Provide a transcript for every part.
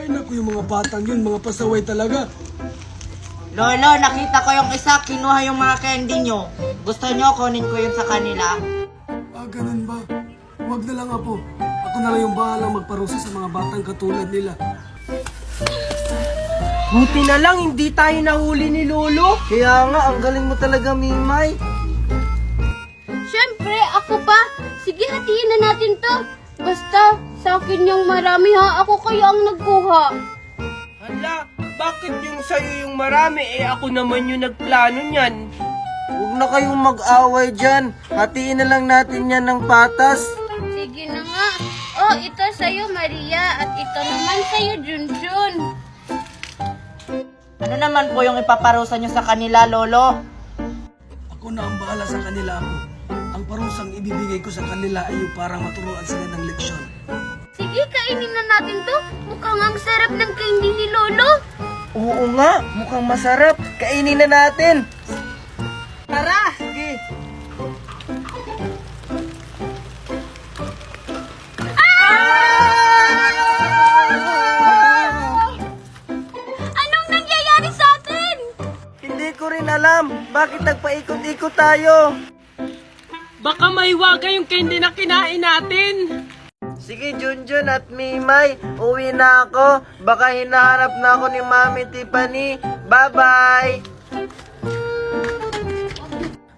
Ay naku, yung mga batang yun, mga pasaway talaga. Lolo, nakita ko yung isa, kinuha yung mga candy nyo. Gusto nyo, kunin ko yun sa kanila? Ganun ba? Huwag na lang, Apo. Ako na lang yung bahalang magparusa sa mga batang katulad nila. Buti na lang, hindi tayo nahuli ni Lolo. Kaya nga, ang galing mo talaga, Mimay. Siyempre, ako pa. Sige, hatiin na natin to. Basta, sa akin yung marami ha. Ako kaya ang nagkuha. Hala, bakit yung sa'yo yung marami? Ako naman yung nagplano niyan. Huwag na kayong mag-away dyan. Hatiin na lang natin yan ng patas. Sige na nga. Oh, ito sa'yo, Maria. At ito naman sa'yo, Junjun. Ano naman po yung ipaparusa nyo sa kanila, Lolo? Ako na ang bahala sa kanila, Apo. Ang parusang ibibigay ko sa kanila ay yung para maturuan sila ng leksyon. Sige, kainin na natin to. Mukhang ang sarap ng candy ni Lolo. Oo nga, mukhang masarap. Kainin na natin. Tara! Sige. Anong nangyayari sa atin? Hindi ko rin alam. Bakit nagpaikot-ikot tayo? Baka maiwaga yung candy na kinain natin. Sige, Junjun at Mimay, uwi na ako. Baka hinahanap na ako ni Mami Tiffany. Bye-bye!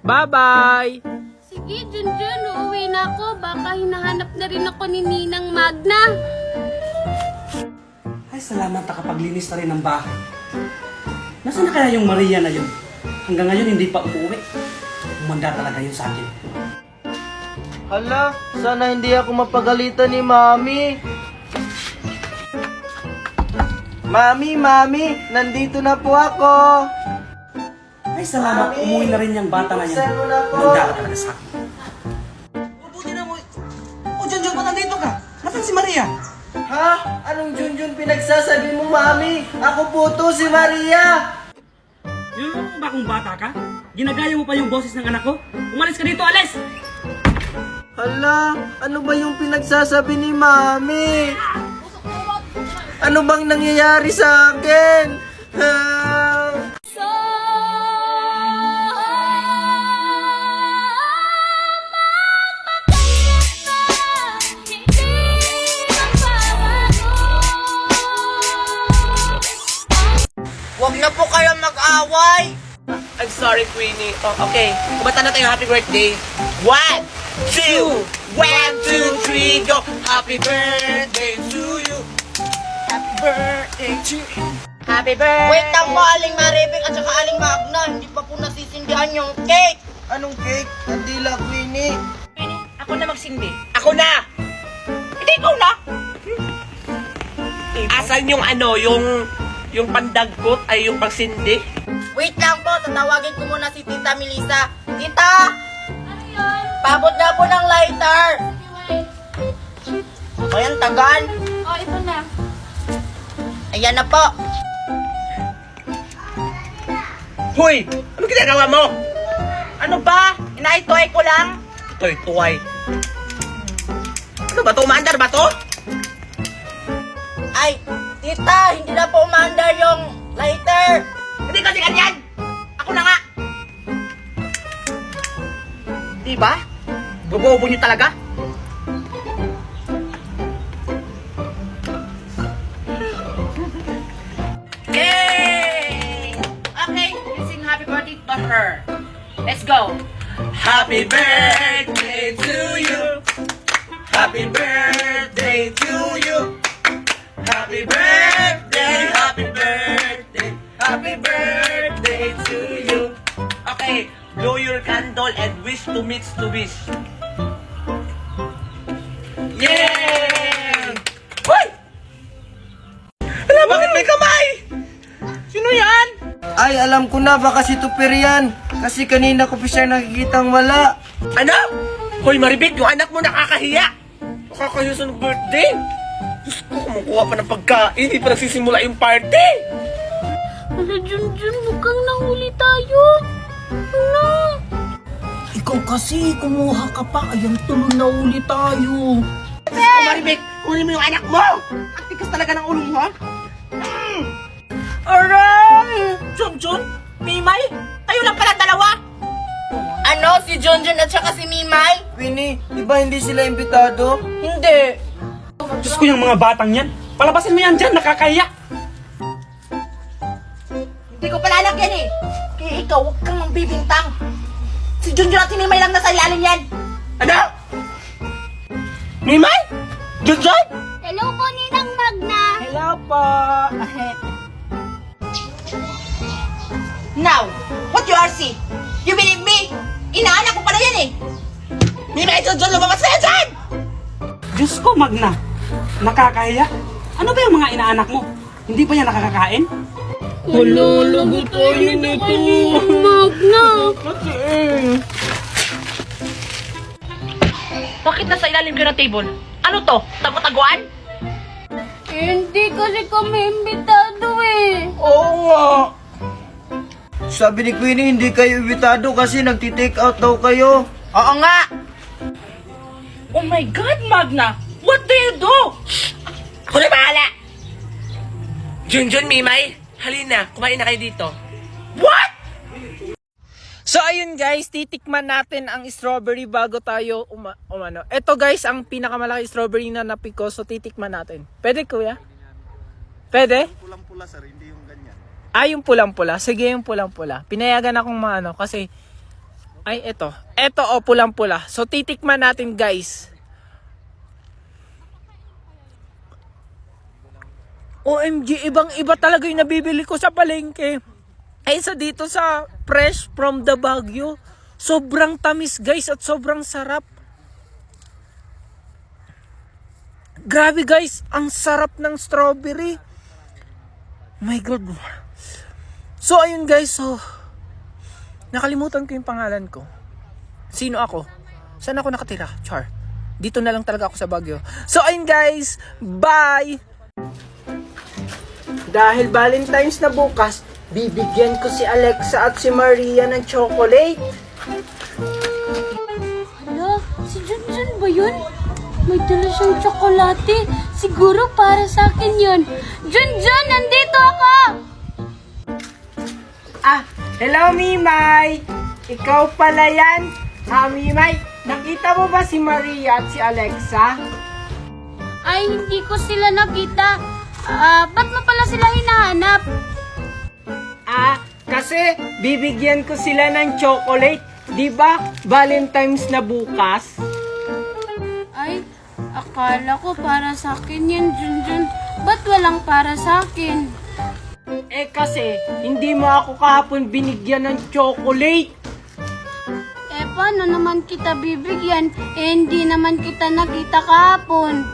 Bye-bye! Sige, Junjun, uuwi na ako. Baka hinahanap na rin ako ni Ninang Magna. Ay, salamat nakapaglinis na rin ng bahay. Nasaan na kaya yung Maria na yun? Hanggang ngayon hindi pa umuwi. Umanda talaga yun sa akin. Hala, sana hindi ako mapagalitan ni Mami. Mami, nandito na po ako. Ay, salamat. Mami, Umuwi na rin yung bata na yan. buksan mo na po. Umanda ka talaga sa akin. Mabuti na mo. O, Junjun, ba't nandito ka? Nasaan si Maria? Ha? Anong Junjun pinagsasabi mo, Mami? Ako po to, si Maria. Yung bakong bata ka? Ginagaya mo pa yung boses ng anak ko? Umalis ka dito, alis! Hala, ano ba yung pinagsasabi ni Mami? Ano bang nangyayari sa akin? Ha? Huwag na po kayo mag-away! I'm sorry, Queenie. Oh, okay, kumanta na tayo happy birthday. 1, 2, 1, 2, 3, go! Happy birthday to you! Happy birthday to you! Happy birthday! Wait lang po, Aling Maribik at saka Aling Magna. Hindi pa po nasisindihan yung cake! Anong cake? Kandila, Queenie. Ako na magsindi. Ako na! Hindi, ikaw na! Asan yung yung pandagkot ay yung pagsindi? Wait lang po, tatawagin ko muna si Tita Melissa. Tita! Ano yun? Pabot na po ng lighter! Ayan, tagal. Oh, ito na. Ayan na po. Hoy! Ano ginagawa mo? Ano ba? Inaitoy ko lang. Toy-toy. Ano ba to? Umaandar ba to? Ay, Tita, hindi na po umandar yung lighter. Hindi kasi ganyan! Ako na nga! Diba? Bobobo nyo talaga? Yay! Okay, let's sing happy birthday to her. Let's go! Happy birthday to you! Happy birthday to you! Happy birthday! Happy birthday! Happy birthday to you! Okay, blow your candle and wish to mix to wish. Yay! Hoy! Ala, bakit may kamay? Sino yan? Ay, alam ko na, baka si Tupir yan. Kasi kanina ko pa siya nakikitang wala. Ano? Hoy, Maribik, yung anak mo nakakahiya. Nakakahiya sa birthday. Diyos ko, kumukuha pa ng pagkain. Hindi pa nagsisimula yung party. Hala, Junjun, mukhang nahuli tayo. Ano? Ikaw kasi, kumuha ka pa. Ayan, tuloy na uli tayo. Diyos ko, Maribik, kunin mo yung anak mo. Ang tigas talaga ng ulo mo, ha? si Junjun at saka si Mimay? Queenie, di ba hindi sila imbitado? Hindi. Diyos ko yung mga batang yan. Palabasin mo yan dyan, nakakaya. Hindi ko palalagyan eh. Kaya ikaw, huwag kang bibintang. Si Junjun at si Mimay lang nasa ilalim yan. Ano? Mimay? Junjun? Hello po, Ninang Magna. Hello po. Now, what you are see? You believe me? Inaanak ko pala yan eh. Mimay, Junjun, lumabas na yan dyan! Diyos ko, Magna. Nakakaya. Ano ba yung mga inaanak mo? Hindi ba yan nakakakain? Malalagot tayo nito. Magna. Bakit nasa ilalim ka ng table? Ano to? Tago-taguan? Hindi kasi kami imbitado eh. Oo nga. Sabi ni Queenie, hindi kayo imbitado kasi nagti-take out daw kayo. Oo nga. Oh my God, Magna! What do you do? Ako na bahala. Junjun, Mimay, halina, kumain na kayo dito. What? So ayun guys, titikman natin ang strawberry bago tayo umano. Ito guys, ang pinakamalaki strawberry na napiko, so titikman natin. Pwede kuya? Pwede? Pulang-pula sir, hindi yung ganyan. Ah, yung pulang-pula. Sige, yung pulang-pula. Pinayagan akong maano kasi, ay ito. Ito o, pulang-pula. So titikman natin guys. OMG, ibang-iba talaga yung nabibili ko sa palengke. Ay, isa dito sa fresh from the Baguio. Sobrang tamis guys at sobrang sarap. Grabe guys, ang sarap ng strawberry. My God. So ayun guys, so nakalimutan ko yung pangalan ko. Sino ako? Saan ako nakatira? Char. Dito na lang talaga ako sa Baguio. So ayun guys, bye! Dahil Valentine's na bukas, bibigyan ko si Alexa at si Maria ng chocolate. Hala, si Junjun ba yun? May dala siyang tsokolate. Siguro para sa akin yun. Junjun, nandito ako! Ah, hello Mimay! Ikaw pala yan? Mimay, nakita mo ba si Maria at si Alexa? Ay, hindi ko sila nakita. Ba't mo pala sila hinahanap? Ah, kasi bibigyan ko sila ng chocolate. Di ba? Valentine's na bukas. Ay, akala ko para sa akin yan, Junjun. Ba't walang para sa akin? Eh kasi, hindi mo ako kahapon binigyan ng chocolate. Eh, paano naman kita bibigyan? Eh, hindi naman kita nakita kahapon.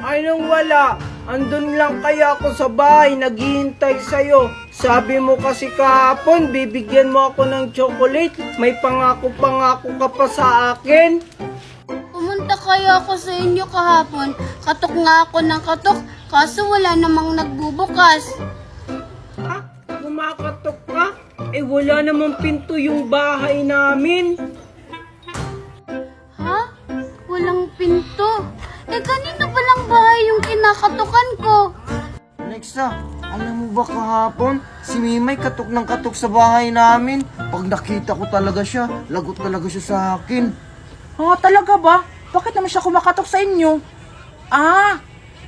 Ay nang wala. Andun lang kaya ako sa bahay, naghihintay sa'yo. Sabi mo kasi kahapon, bibigyan mo ako ng chocolate. May pangako-pangako ka pa sa akin. Pumunta kaya ako sa inyo kahapon. Katok nga ako ng katok, kaso wala namang nagbubukas. Ha? Kumakatok ka? Eh wala namang pinto yung bahay namin. Ha? Walang pinto. Eh, kanino palang bahay yung kinakatukan ko? Alexa, alam mo ba kahapon, si Mimay katok ng katok sa bahay namin. Pag nakita ko talaga siya, lagot talaga siya sa akin. Talaga ba? Bakit naman siya kumakatok sa inyo?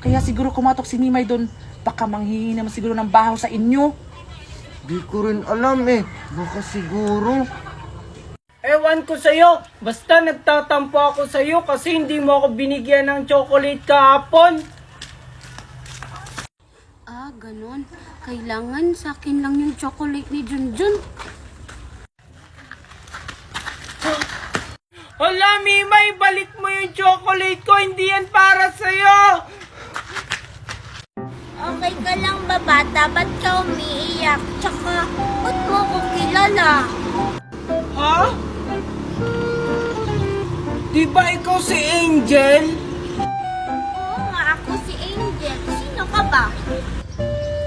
Kaya siguro kumatok si Mimay doon. Baka manghihingi naman siguro ng bahaw sa inyo. Di ko rin alam eh, baka siguro. Ewan ko sa'yo, basta nagtatampo ako sa'yo kasi hindi mo ako binigyan ng chocolate kahapon. Ganon. Kailangan sa akin lang yung chocolate ni Junjun. Hala, Mimay, balik mo yung chocolate ko, hindi yan para sa'yo. Okay ka lang ba, bata? Ba't ka umiiyak? Tsaka, ba't mo ako kilala? Ha? Di ba ikaw si Angel? Oo nga, ako si Angel. Sino ka ba?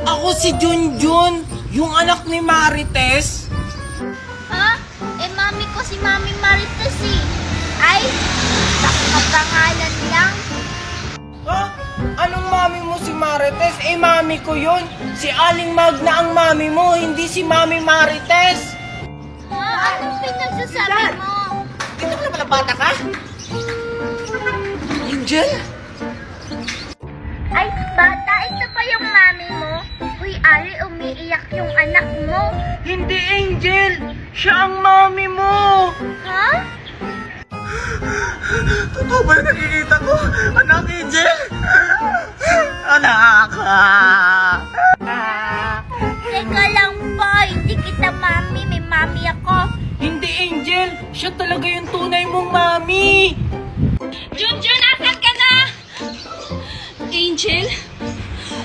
Ako si Junjun, yung anak ni Marites. Ha? Eh, mami ko si Mami Marites eh. Ay, nakapangalan lang. Ha? Anong mami mo si Marites? Eh, mami ko yun. Si Aling Magna ang mami mo, hindi si Mami Marites. Ha? Anong pinagsasabi mo? Dito ka naman ang bata ka? Angel? Ay, bata, ito pa yung mami mo? Uy, Ari, umiiyak yung anak mo. Hindi, Angel! Siya ang mami mo! Ha? Totoo ba yung nakikita ko? Anak, Angel? Anak! Teka lang, boy. Hindi kita mami. May mami ako. Hindi, Angel! Siya talaga yung tunay mong mami! Junjun, asan ka na? Angel?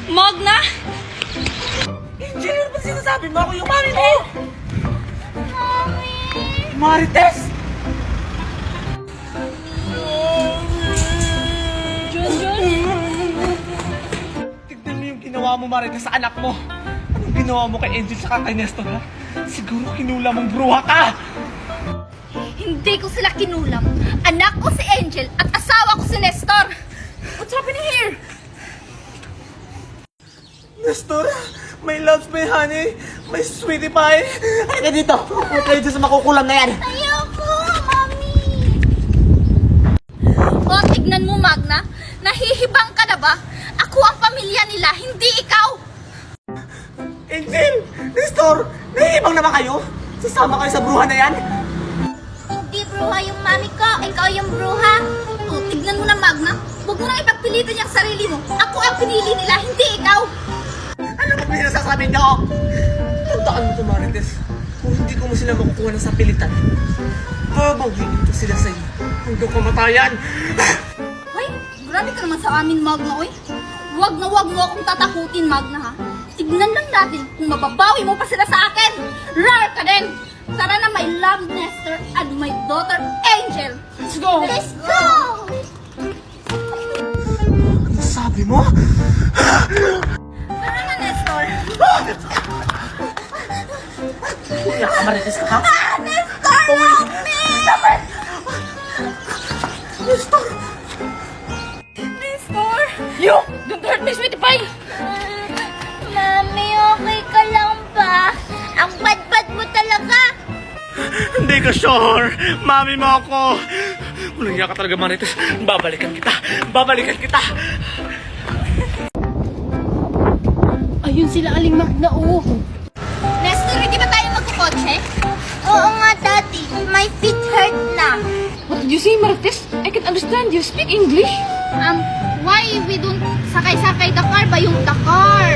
Magna? Angel, ano ba sinasabi mo? Ako yung mami mo! Mami. Marites! Tignan mo yung ginawa mo, Marites, sa anak mo. Anong ginawa mo kay Angel sa kay Nestor, ha? Siguro kinula mong bruha ka! Hindi ko sila kinulam. Anak ko si Angel at asawa ko si Nestor. What's happening here? Nestor, may loves, may honey, may sweetie pie. Ay ka dito! Huwag kayo dyan sa makukulam na yan. Ayoko, mami. O, tignan mo, Magna. Nahihibang ka na ba? Ako ang pamilya nila, hindi ikaw. Angel! Nestor! Nahihibang naman kayo? Sasama kayo sa bruha na yan? Hindi bruha yung mami ko, ikaw yung bruha. O, tignan mo na, Magna. Huwag mo nang ipagpilitan yung sarili mo. Ako ang pinili nila, hindi ikaw. Ano ba pinasasabi niyo? Tandaan mo ito, Marites. Kung hindi ko mo sila makukuha ng sapilitan, babanghin ko sila sa iyo hanggang kamatayan. Hoy, grabe ka naman sa amin, Magna, oy. Huwag na huwag mo akong tatakutin, Magna, ha? Tignan lang natin kung mababawi mo pa sila sa akin. Rar ka din! Tara na, my love Nestor and my daughter Angel. Let's go! Let's go! Ano sabi mo? Tara na, Nestor. Kuya ka, Marites ka, ha? Nestor, help me! Nestor! You! Don't hurt me, sweetie pie! Mami, okay ka lang ba? Ang bad-bad mo talaga. Hindi ka sure. Mami mo ako. Walang iya ka talaga, Marites. Babalikan kita. Babalikan kita. Ayun sila, Aling Magna, oh! Nestor, hindi ba tayo magkukotse? Oo nga, Daddy. My feet hurt na. What did you say, Marites? I can understand you. Speak English. Why we don't sakay-sakay the car ba yung the car?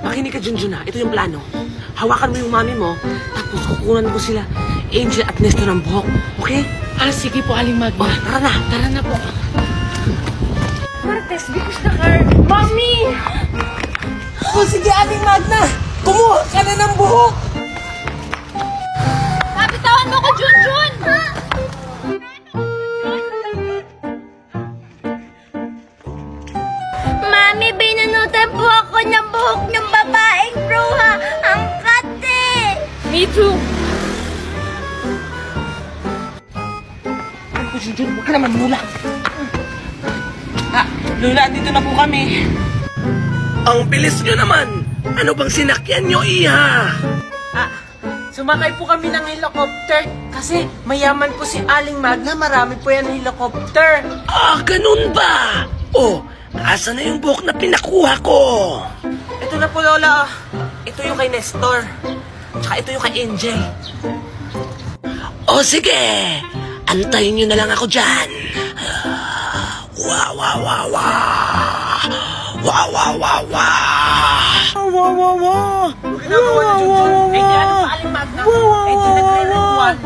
Makinig ka, Junjun, ha. Ito yung plano. Hawakan mo yung mami mo, tapos kukunan ko sila, Angel at Nestor ng buhok. Okay? Ah, sige po, Aling Magna. Oh, tara na. Tara na po. Marites, because the car... Mami! Oh, sige, Aling Magna. Kumuha ka na ng buhok. Kapitawan mo ko, Junjun! Mami, binunutan po ako ng buhok ng babaeng bruha. Ang kate! Me too. Ano, Junjun? Huwag ka naman mula. Lola, dito na po kami. Ang bilis nyo naman. Ano bang sinakyan nyo, Iha? Sumakay po kami ng helicopter kasi mayaman po si Aling Magna. Marami po yan helicopter. Ah, ganun ba? Oh, asa na yung buhok na pinakuha ko? Ito na po, Lola. Ito yung kay Nestor. Tsaka ito yung kay Angel. Oh, sige. Antayin nyo na lang ako dyan. Wah, wah, wah, wah. Wah, wah, wah, wah. Wah, wah, wah. Ginagawa ni Junjun. Eh, di ano pa Aling Magna? Eh, di nagre-rewan.